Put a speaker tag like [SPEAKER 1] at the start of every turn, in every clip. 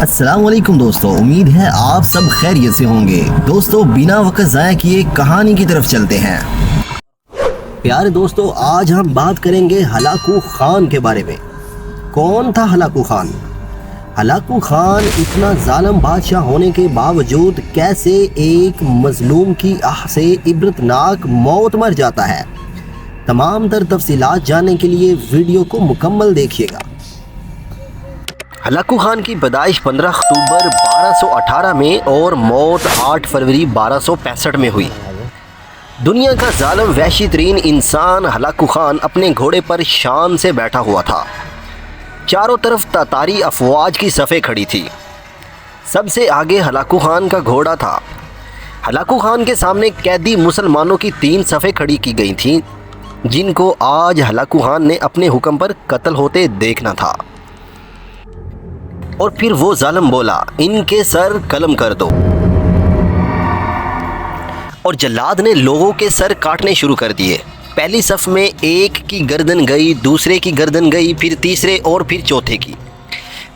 [SPEAKER 1] السلام علیکم دوستو، امید ہے آپ سب خیریت سے ہوں گے۔ دوستو بنا وقت ضائع کیے کہانی کی طرف چلتے ہیں۔ پیارے دوستو، آج ہم بات کریں گے ہلاکو خان کے بارے میں۔ کون تھا ہلاکو خان؟ ہلاکو خان اتنا ظالم بادشاہ ہونے کے باوجود کیسے ایک مظلوم کی آہ سے عبرتناک موت مر جاتا ہے؟ تمام تر تفصیلات جاننے کے لیے ویڈیو کو مکمل دیکھیے گا۔ ہلاکو خان کی پیدائش 15 اکتوبر 1218 میں اور موت 8 فروری 1265 میں ہوئی۔ دنیا کا ظالم وحشی ترین انسان ہلاکو خان اپنے گھوڑے پر شان سے بیٹھا ہوا تھا۔ چاروں طرف تاتاری افواج کی صفیں کھڑی تھی۔ سب سے آگے ہلاکو خان کا گھوڑا تھا۔ ہلاکو خان کے سامنے قیدی مسلمانوں کی 3 صفیں کھڑی کی گئی تھیں، جن کو آج ہلاکو خان نے اپنے حکم پر قتل ہوتے دیکھنا تھا۔ اور پھر وہ ظالم بولا، ان کے سر قلم کر دو۔ اور جلاد نے لوگوں کے سر کاٹنے شروع کر دیے۔ پہلی صف میں ایک کی گردن گئی، دوسرے کی گردن گئی، پھر تیسرے اور پھر چوتھے کی۔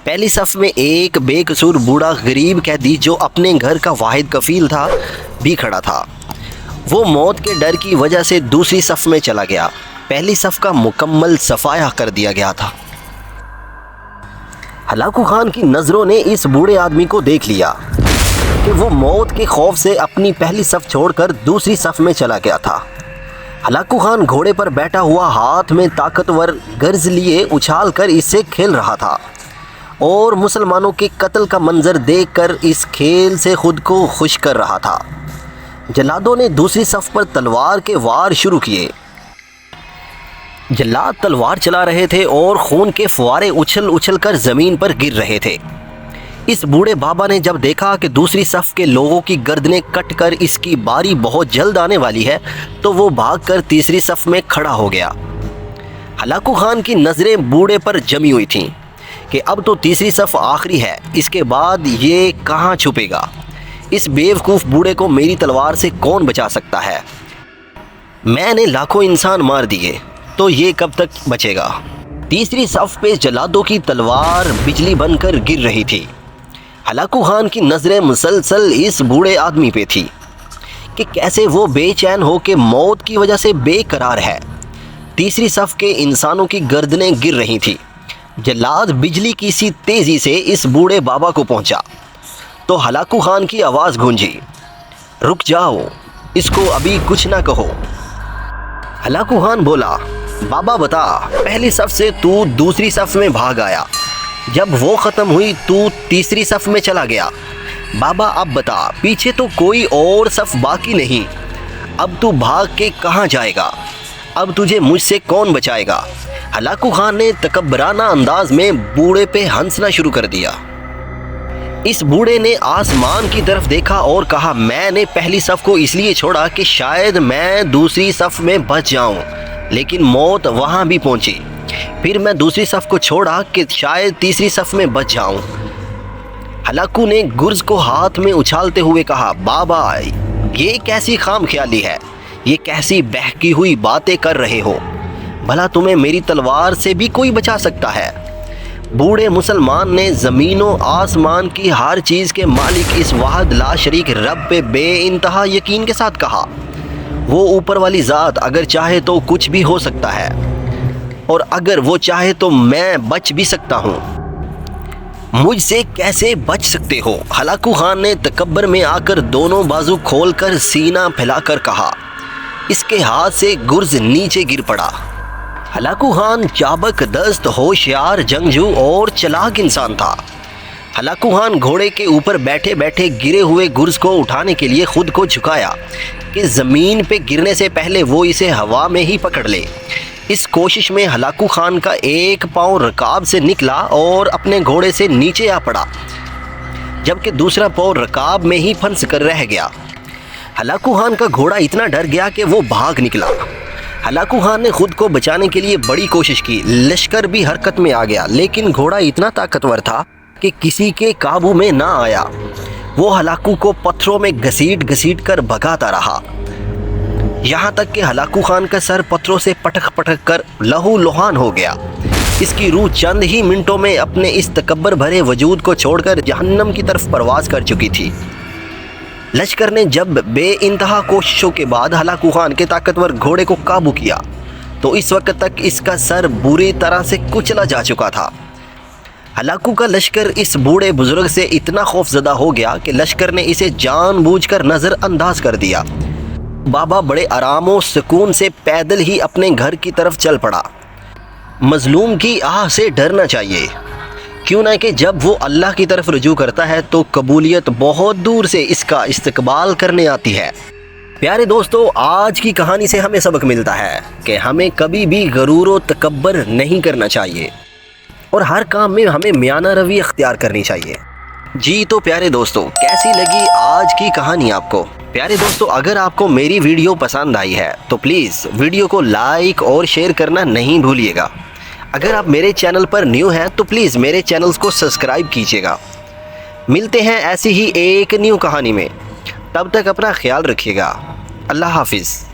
[SPEAKER 1] پہلی صف میں ایک بے قصور بوڑھا غریب قیدی جو اپنے گھر کا واحد کفیل تھا بھی کھڑا تھا۔ وہ موت کے ڈر کی وجہ سے دوسری صف میں چلا گیا۔ پہلی صف کا مکمل صفایا کر دیا گیا تھا۔ ہلاکو خان کی نظروں نے اس بوڑھے آدمی کو دیکھ لیا کہ وہ موت کے خوف سے اپنی پہلی صف چھوڑ کر دوسری صف میں چلا گیا تھا۔ ہلاکو خان گھوڑے پر بیٹھا ہوا ہاتھ میں طاقتور گرز لیے اچھال کر اس سے کھیل رہا تھا اور مسلمانوں کے قتل کا منظر دیکھ کر اس کھیل سے خود کو خوش کر رہا تھا۔ جلادوں نے دوسری صف پر تلوار کے وار شروع کیے۔ جلاد تلوار چلا رہے تھے اور خون کے فوارے اچھل اچھل کر زمین پر گر رہے تھے۔ اس بوڑھے بابا نے جب دیکھا کہ دوسری صف کے لوگوں کی گردنیں کٹ کر اس کی باری بہت جلد آنے والی ہے تو وہ بھاگ کر تیسری صف میں کھڑا ہو گیا۔ ہلاکو خان کی نظریں بوڑھے پر جمی ہوئی تھیں کہ اب تو تیسری صف آخری ہے، اس کے بعد یہ کہاں چھپے گا؟ اس بیوقوف بوڑھے کو میری تلوار سے کون بچا سکتا ہے؟ میں نے لاکھوں انسان مار دیے تو یہ کب تک بچے گا؟ تیسری صف پہ جلادوں کی تلوار بجلی بن کر گر رہی تھی۔ ہلاکو خان کی نظریں مسلسل اس بوڑھے آدمی پہ تھی کہ کیسے وہ بے چین ہو کے موت کی وجہ سے بے قرار ہے۔ تیسری صف کے انسانوں کی گردنیں گر رہی تھی۔ جلاد بجلی کی سی تیزی سے اس بوڑھے بابا کو پہنچا تو ہلاکو خان کی آواز گونجی، رک جاؤ، اس کو ابھی کچھ نہ کہو۔ ہلاکو خان بولا، بابا بتا، پہلی صف سے تو دوسری صف میں بھاگ آیا، جب وہ ختم ہوئی تو تیسری صف میں چلا گیا۔ بابا اب بتا، پیچھے تو کوئی اور صف باقی نہیں، اب تو بھاگ کے کہاں جائے گا؟ اب تجھے مجھ سے کون بچائے گا؟ ہلاکو خان نے تکبرانہ انداز میں بوڑھے پہ ہنسنا شروع کر دیا۔ اس بوڑھے نے آسمان کی طرف دیکھا اور کہا، میں نے پہلی صف کو اس لیے چھوڑا کہ شاید میں دوسری صف میں بچ جاؤں، لیکن موت وہاں بھی پہنچی۔ پھر میں دوسری صف کو چھوڑا کہ شاید تیسری صف میں بچ جاؤں۔ ہلاکو نے گرز کو ہاتھ میں اچھالتے ہوئے کہا، بابا یہ کیسی خام خیالی ہے؟ یہ کیسی بہکی ہوئی باتیں کر رہے ہو؟ بھلا تمہیں میری تلوار سے بھی کوئی بچا سکتا ہے؟ بوڑھے مسلمان نے زمین و آسمان کی ہر چیز کے مالک اس واحد لا شریک رب پہ بے انتہا یقین کے ساتھ کہا، وہ اوپر والی ذات اگر چاہے تو کچھ بھی ہو سکتا ہے، اور اگر وہ چاہے تو میں بچ بھی سکتا ہوں۔ مجھ سے کیسے بچ سکتے ہو؟ ہلاکو خان نے تکبر میں آ کر دونوں بازو کھول کر سینہ پھیلا کر کہا۔ اس کے ہاتھ سے گرز نیچے گر پڑا۔ ہلاکو خان چابک دست، ہوشیار جنگجو اور چلاک انسان تھا۔ ہلاکو خان گھوڑے کے اوپر بیٹھے بیٹھے گرے ہوئے گرز کو اٹھانے کے لیے خود کو جھکایا کہ زمین پہ گرنے سے پہلے وہ اسے ہوا میں ہی پکڑ لے۔ اس کوشش میں ہلاکو خان کا ایک پاؤں رکاب سے نکلا اور اپنے گھوڑے سے نیچے آ پڑا، جبکہ دوسرا پاؤں رکاب میں ہی پھنس کر رہ گیا۔ ہلاکو خان کا گھوڑا اتنا ڈر گیا کہ وہ بھاگ نکلا۔ ہلاکو خان نے خود کو بچانے کے لیے بڑی کوشش کی، لشکر بھی حرکت میں آ گیا، لیکن گھوڑا اتنا طاقتور تھا کہ کسی کے قابو میں نہ آیا۔ وہ ہلاکو کو پتھروں میں گھسیٹ گھسیٹ کر بھگاتا رہا، یہاں تک کہ ہلاکو خان کا سر پتھروں سے پٹک پٹک کر لہو لہان ہو گیا۔ اس کی روح چند ہی منٹوں میں اپنے اس تکبر بھرے وجود کو چھوڑ کر جہنم کی طرف پرواز کر چکی تھی۔ لشکر نے جب بے انتہا کوششوں کے بعد ہلاکو خان کے طاقتور گھوڑے کو قابو کیا تو اس وقت تک اس کا سر بری طرح سے کچلا جا چکا تھا۔ ہلاکو کا لشکر اس بوڑھے بزرگ سے اتنا خوف زدہ ہو گیا کہ لشکر نے اسے جان بوجھ کر نظر انداز کر دیا۔ بابا بڑے آرام و سکون سے پیدل ہی اپنے گھر کی طرف چل پڑا۔ مظلوم کی آہ سے ڈرنا چاہیے، کیوں نہ کہ جب وہ اللہ کی طرف رجوع کرتا ہے تو قبولیت بہت دور سے اس کا استقبال کرنے آتی ہے۔ پیارے دوستو، آج کی کہانی سے ہمیں سبق ملتا ہے کہ ہمیں کبھی بھی غرور و تکبر نہیں کرنا چاہیے اور ہر کام میں ہمیں میانہ روی اختیار کرنی چاہیے۔ جی تو پیارے دوستو، کیسی لگی آج کی کہانی آپ کو؟ پیارے دوستو، اگر آپ کو میری ویڈیو پسند آئی ہے تو پلیز ویڈیو کو لائک اور شیئر کرنا نہیں بھولیے گا۔ اگر آپ میرے چینل پر نیو ہیں تو پلیز میرے چینلز کو سبسکرائب کیجیے گا۔ ملتے ہیں ایسی ہی ایک نیو کہانی میں، تب تک اپنا خیال رکھیے گا۔ اللہ حافظ۔